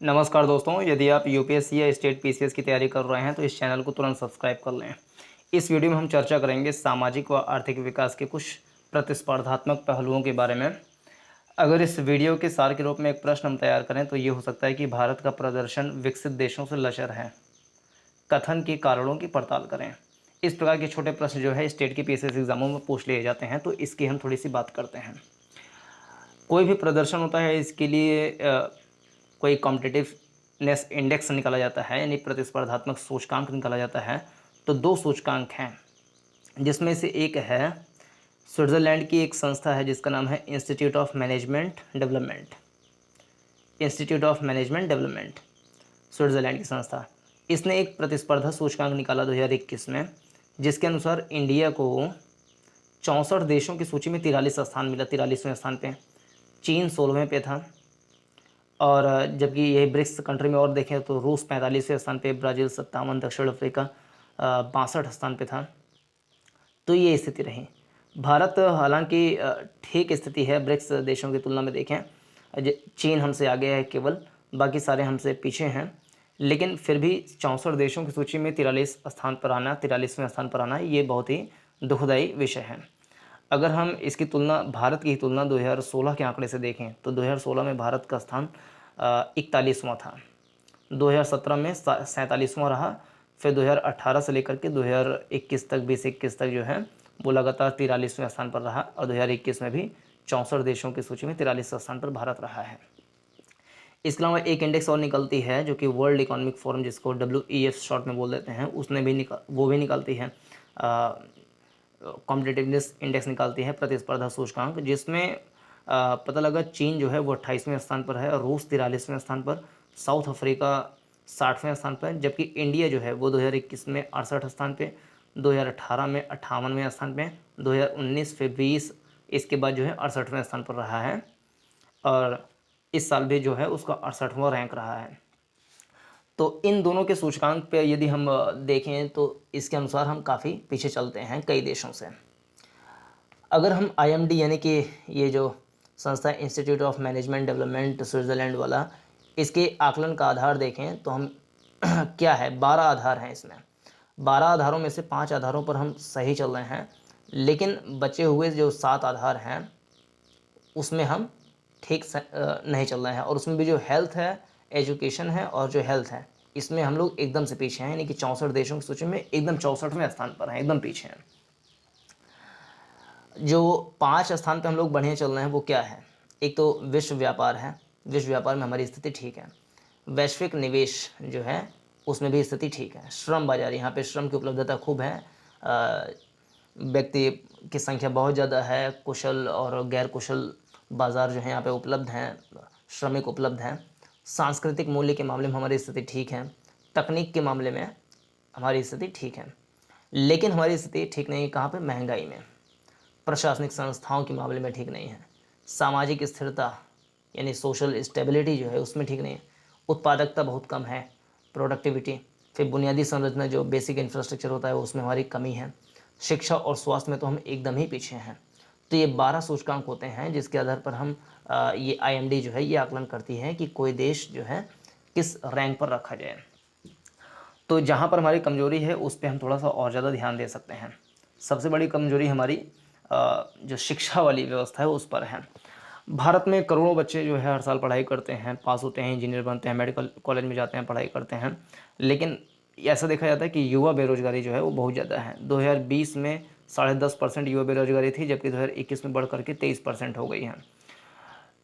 नमस्कार दोस्तों, यदि आप यूपीएससी या स्टेट पीसीएस की तैयारी कर रहे हैं तो इस चैनल को तुरंत सब्सक्राइब कर लें। इस वीडियो में हम चर्चा करेंगे सामाजिक व आर्थिक विकास के कुछ प्रतिस्पर्धात्मक पहलुओं के बारे में। अगर इस वीडियो के सार के रूप में एक प्रश्न हम तैयार करें तो ये हो सकता है कि भारत का प्रदर्शन विकसित देशों से लचर है। कथन के कारणों की पड़ताल करें। इस प्रकार के छोटे प्रश्न जो है स्टेट के पीसीएस एग्जामों में पूछ लिए जाते हैं, तो इसकी हम थोड़ी सी बात करते हैं। कोई भी प्रदर्शन होता है, इसके लिए कोई कॉम्पिटिटिवनेस इंडेक्स निकाला जाता है, यानी प्रतिस्पर्धात्मक सूचकांक निकाला जाता है। तो दो सूचकांक हैं, जिसमें से एक है स्विट्ज़रलैंड की एक संस्था है जिसका नाम है institute of management development. Institute of management development, Switzerland की संस्था। इसने एक प्रतिस्पर्धा सूचकांक निकाला 2021 में, जिसके अनुसार इंडिया को 64 देशों की सूची में 43 स्थान मिला, 43वें स्थान पे। चीन 16वें पे था, और जबकि यही ब्रिक्स कंट्री में और देखें तो रूस 45वें स्थान पे, ब्राज़ील 57, दक्षिण अफ्रीका 62 स्थान पे था। तो ये स्थिति रही। भारत हालांकि ठीक स्थिति है ब्रिक्स देशों की तुलना में देखें। चीन हमसे आगे है केवल, बाकी सारे हमसे पीछे हैं। लेकिन फिर भी 64 देशों की सूची में 43वें स्थान पर आना ये बहुत ही दुखदायी विषय है। अगर हम इसकी तुलना, भारत की तुलना 2016 के आंकड़े से देखें तो 2016 में भारत का स्थान 41वां था, 2017 में 47वां रहा, फिर 2018 से लेकर के 2021 तक, 2021 तक जो है वो लगातार 43वें स्थान पर रहा, और 2021 में भी 64 देशों की सूची में 43 स्थान पर भारत रहा है। इसके अलावा एक इंडेक्स और निकलती है जो कि वर्ल्ड इकोनॉमिक फोरम, जिसको WEF शॉर्ट में बोल देते हैं, उसने भी वो भी निकालती है कॉम्पिटिटिवनेस इंडेक्स निकालती है, प्रतिस्पर्धा सूचकांक, जिसमें पता लगा चीन जो है वो 28वें स्थान पर है, और रूस 43वें स्थान पर, साउथ अफ्रीका 60वें स्थान पर, जबकि इंडिया जो है वो 2021 में 68 स्थान पे, 2018 में 58वें स्थान पे, 2019 फिर 20, इसके बाद जो है 68वें स्थान पर रहा है, और इस साल भी जो है उसका 68वां रैंक रहा है। तो इन दोनों के सूचकांक पे यदि हम देखें तो इसके अनुसार हम काफ़ी पीछे चलते हैं कई देशों से। अगर हम IMD यानी कि ये जो संस्था institute of management development Switzerland वाला, इसके आकलन का आधार देखें तो हम क्या है, 12 आधार हैं इसमें। 12 आधारों में से 5 आधारों पर हम सही चल रहे हैं, लेकिन बचे हुए जो 7 आधार हैं उसमें हम ठीक नहीं चल रहे हैं, और उसमें भी जो हेल्थ है, एजुकेशन है, और जो हेल्थ है, इसमें हम लोग एकदम से पीछे हैं, यानी कि 64 देशों की सूची में एकदम 64वें स्थान पर हैं, एकदम पीछे हैं। जो 5 स्थान पे हम लोग बढ़िया चल रहे हैं वो क्या है, एक तो विश्व व्यापार है, विश्व व्यापार में हमारी स्थिति ठीक है। वैश्विक निवेश जो है उसमें भी स्थिति ठीक है। श्रम बाजार, यहाँ पे श्रम की उपलब्धता खूब है, व्यक्ति की संख्या बहुत ज़्यादा है, कुशल और गैर कुशल बाज़ार जो है यहाँ पे उपलब्ध हैं, श्रमिक उपलब्ध हैं। सांस्कृतिक मूल्य के मामले में हमारी स्थिति ठीक है, तकनीक के मामले में हमारी स्थिति ठीक है। लेकिन हमारी स्थिति ठीक नहीं है कहाँ पे, महंगाई में, प्रशासनिक संस्थाओं के मामले में ठीक नहीं है, सामाजिक स्थिरता यानी सोशल स्टेबिलिटी जो है उसमें ठीक नहीं है, उत्पादकता बहुत कम है, प्रोडक्टिविटी, फिर बुनियादी संरचना जो बेसिक इंफ्रास्ट्रक्चर होता है उसमें हमारी कमी है, शिक्षा और स्वास्थ्य में तो हम एकदम ही पीछे हैं। तो ये 12 सूचकांक होते हैं जिसके आधार पर हम ये IMD जो है ये आकलन करती है कि कोई देश जो है किस रैंक पर रखा जाए। तो जहाँ पर हमारी कमज़ोरी है उस पर हम थोड़ा सा और ज़्यादा ध्यान दे सकते हैं। सबसे बड़ी कमज़ोरी हमारी जो शिक्षा वाली व्यवस्था है उस पर है। भारत में करोड़ों बच्चे जो है हर साल पढ़ाई करते हैं, पास होते हैं, इंजीनियर बनते हैं, मेडिकल कॉलेज में जाते हैं, पढ़ाई करते हैं, लेकिन ऐसा देखा जाता है कि युवा बेरोजगारी जो है वो बहुत ज़्यादा है। 2020 में 10.5% युवा बेरोजगारी थी, जबकि 2021 में बढ़ करके 23% हो गई है।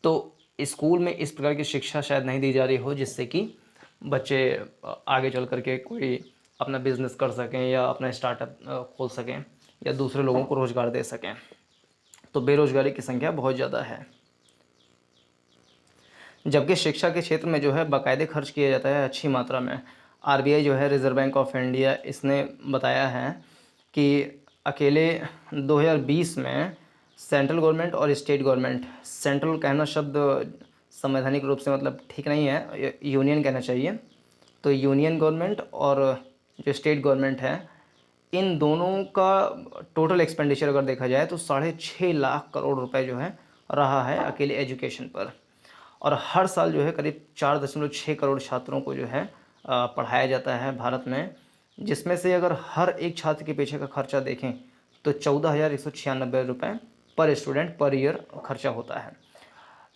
तो स्कूल में इस प्रकार की शिक्षा शायद नहीं दी जा रही हो जिससे कि बच्चे आगे चल करके कोई अपना बिजनेस कर सकें, या अपना स्टार्टअप खोल सकें, या दूसरे लोगों को रोज़गार दे सकें। तो बेरोजगारी की संख्या बहुत ज़्यादा है, जबकि शिक्षा के क्षेत्र में जो है बाकायदे खर्च किया जाता है अच्छी मात्रा में। RBI जो है, रिज़र्व बैंक ऑफ इंडिया, इसने बताया है कि अकेले 2020 में सेंट्रल गवर्नमेंट और स्टेट गवर्नमेंट, सेंट्रल कहना शब्द संवैधानिक रूप से मतलब ठीक नहीं है, यूनियन कहना चाहिए, तो यूनियन गवर्नमेंट और जो स्टेट गवर्नमेंट है, इन दोनों का टोटल एक्सपेंडिचर अगर देखा जाए तो 6.5 लाख करोड़ रुपए जो है रहा है अकेले एजुकेशन पर। और हर साल जो है करीब 4.6 करोड़ छात्रों को जो है पढ़ाया जाता है भारत में, जिसमें से अगर हर एक छात्र के पीछे का खर्चा देखें तो 14,196 रुपये पर स्टूडेंट पर ईयर खर्चा होता है।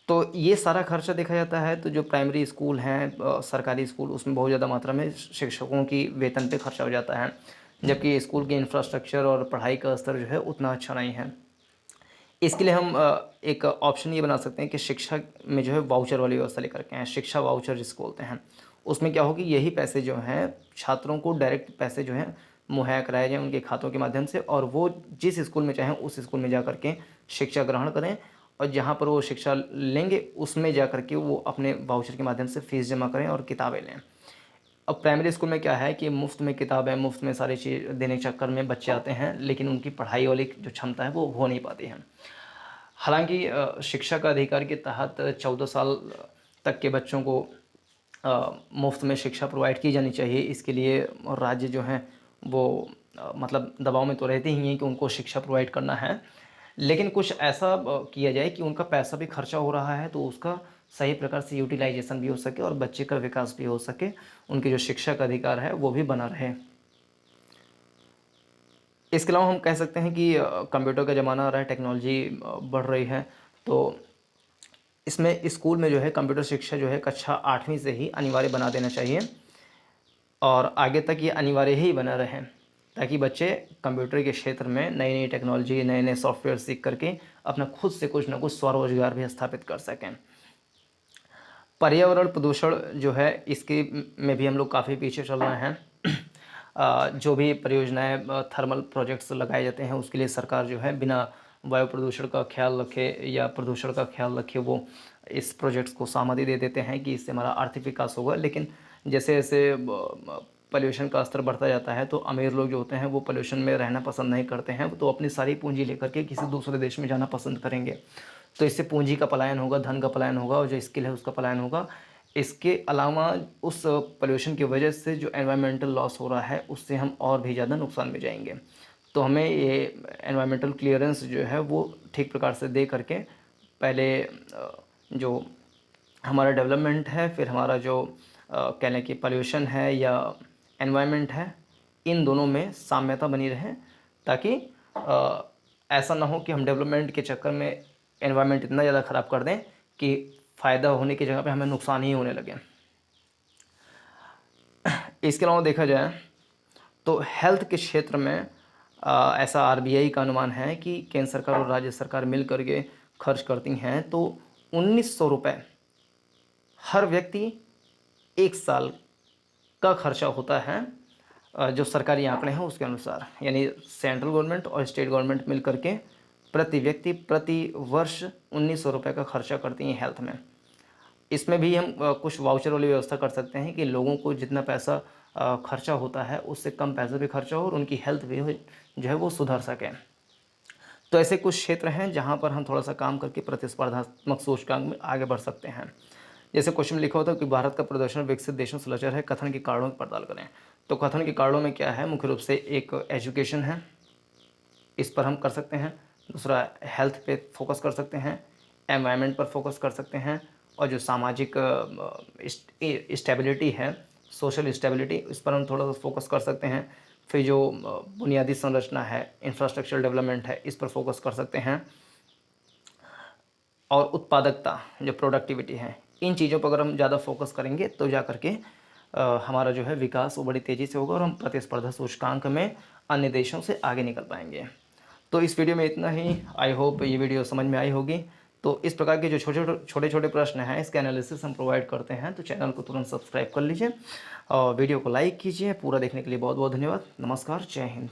तो ये सारा खर्चा देखा जाता है तो जो प्राइमरी स्कूल हैं, सरकारी स्कूल, उसमें बहुत ज़्यादा मात्रा में शिक्षकों की वेतन पे खर्चा हो जाता है, जबकि स्कूल के इंफ्रास्ट्रक्चर और पढ़ाई का स्तर जो है उतना अच्छा नहीं है। इसके लिए हम एक ऑप्शन ये बना सकते हैं कि शिक्षा में जो है वाउचर वाली व्यवस्था लेकर के आएँ, शिक्षा वाउचर जिसको बोलते हैं। उसमें क्या होगी, यही पैसे जो हैं छात्रों को डायरेक्ट पैसे जो हैं मुहैया कराए जाएँ उनके खातों के माध्यम से, और वो जिस स्कूल में चाहें उस स्कूल में जा कर के शिक्षा ग्रहण करें, और जहाँ पर वो शिक्षा लेंगे उसमें जा कर के वो अपने वाउचर के माध्यम से फ़ीस जमा करें और किताबें लें। अब प्राइमरी स्कूल में क्या है कि मुफ़्त में किताबें, मुफ़्त में सारी चीज़ देने के चक्कर में बच्चे आते हैं, लेकिन उनकी पढ़ाई वाली जो क्षमता है वो हो नहीं पाती है। हालाँकि शिक्षा का अधिकार के तहत 14 साल तक के बच्चों को मुफ़्त में शिक्षा प्रोवाइड की जानी चाहिए। इसके लिए राज्य जो हैं वो मतलब दबाव में तो रहते ही हैं कि उनको शिक्षा प्रोवाइड करना है। लेकिन कुछ ऐसा किया जाए कि उनका पैसा भी खर्चा हो रहा है तो उसका सही प्रकार से यूटिलाइज़ेशन भी हो सके और बच्चे का विकास भी हो सके, उनकी जो शिक्षा का अधिकार है वो भी बना रहे। इसके अलावा हम कह सकते हैं कि कंप्यूटर का ज़माना आ रहा है, टेक्नोलॉजी बढ़ रही है, तो इसमें स्कूल में जो है कंप्यूटर शिक्षा जो है कक्षा 8वीं से ही अनिवार्य बना देना चाहिए, और आगे तक ये अनिवार्य ही बना रहे, ताकि बच्चे कंप्यूटर के क्षेत्र में नई नई टेक्नोलॉजी, नए नए सॉफ्टवेयर सीख करके अपना खुद से कुछ ना कुछ स्वरोजगार भी स्थापित कर सकें। पर्यावरण प्रदूषण जो है इसके में भी हम लोग काफ़ी पीछे चल रहे हैं। जो भी परियोजनाएं, थर्मल प्रोजेक्ट्स लगाए जाते हैं उसके लिए सरकार जो है बिना वायु प्रदूषण का ख्याल रखे या प्रदूषण का ख्याल रखे वो इस प्रोजेक्ट्स को सहमति दे देते हैं कि इससे हमारा आर्थिक विकास होगा। लेकिन जैसे जैसे पॉल्यूशन का स्तर बढ़ता जाता है तो अमीर लोग जो होते हैं वो पॉल्यूशन में रहना पसंद नहीं करते हैं, तो अपनी सारी पूंजी लेकर के किसी दूसरे देश में जाना पसंद करेंगे। तो इससे पूंजी का पलायन होगा, धन का पलायन होगा, और जो स्किल है उसका पलायन होगा। इसके अलावा उस पॉल्यूशन की वजह से जो एनवायरमेंटल लॉस हो रहा है उससे हम और भी ज़्यादा नुकसान में जाएंगे। तो हमें ये एनवायरमेंटल क्लियरेंस जो है वो ठीक प्रकार से दे करके पहले जो हमारा डेवलपमेंट है, फिर हमारा जो कह लें कि पॉल्यूशन है या एनवायरनमेंट है, इन दोनों में साम्यता बनी रहे, ताकि ऐसा ना हो कि हम डेवलपमेंट के चक्कर में एनवायरनमेंट इतना ज़्यादा ख़राब कर दें कि फ़ायदा होने की जगह पे हमें नुकसान ही होने लगे। इसके अलावा देखा जाए तो हेल्थ के क्षेत्र में ऐसा आरबीआई का अनुमान है कि केंद्र सरकार और राज्य सरकार मिल कर के खर्च करती हैं तो 1900 रुपये हर व्यक्ति 1 साल का खर्चा होता है, जो सरकारी आंकड़े हैं उसके अनुसार। यानी सेंट्रल गवर्नमेंट और स्टेट गवर्नमेंट मिल करके प्रति व्यक्ति प्रति वर्ष 1900 रुपये का खर्चा करती हैं हेल्थ में। इसमें भी हम कुछ वाउचर वाली व्यवस्था कर सकते हैं कि लोगों को जितना पैसा खर्चा होता है उससे कम पैसा भी खर्चा हो और उनकी हेल्थ भी जो है वो सुधर सके। तो ऐसे कुछ क्षेत्र हैं जहाँ पर हम थोड़ा सा काम करके प्रतिस्पर्धात्मक सूचकांक में आगे बढ़ सकते हैं। जैसे क्वेश्चन में लिखा होता है कि भारत का प्रदर्शन विकसित देशों से लचर है, कथन के कारणों की पड़ताल करें। तो कथन के कारणों में क्या है, मुख्य रूप से एक एजुकेशन है, इस पर हम कर सकते हैं। दूसरा हेल्थ पे फोकस कर सकते हैं, एनवायरनमेंट पर फोकस कर सकते हैं, और जो सामाजिक स्टेबिलिटी है, सोशल स्टेबिलिटी, इस पर हम थोड़ा सा फोकस कर सकते हैं। फिर जो बुनियादी संरचना है, इंफ्रास्ट्रक्चर डेवलपमेंट है, इस पर फोकस कर सकते हैं। और उत्पादकता, जो प्रोडक्टिविटी है, इन चीज़ों पर अगर हम ज़्यादा फोकस करेंगे तो जा करके हमारा जो है विकास वो बड़ी तेज़ी से होगा और हम प्रतिस्पर्धा सूचकांक में अन्य देशों से आगे निकल पाएंगे। तो इस वीडियो में इतना ही। आई होप ये वीडियो समझ में आई होगी। तो इस प्रकार के जो छोटे छोटे प्रश्न हैं इसके एनालिसिस हम प्रोवाइड करते हैं, तो चैनल को तुरंत सब्सक्राइब कर लीजिए और वीडियो को लाइक कीजिए। पूरा देखने के लिए बहुत बहुत धन्यवाद। नमस्कार, जय हिंद।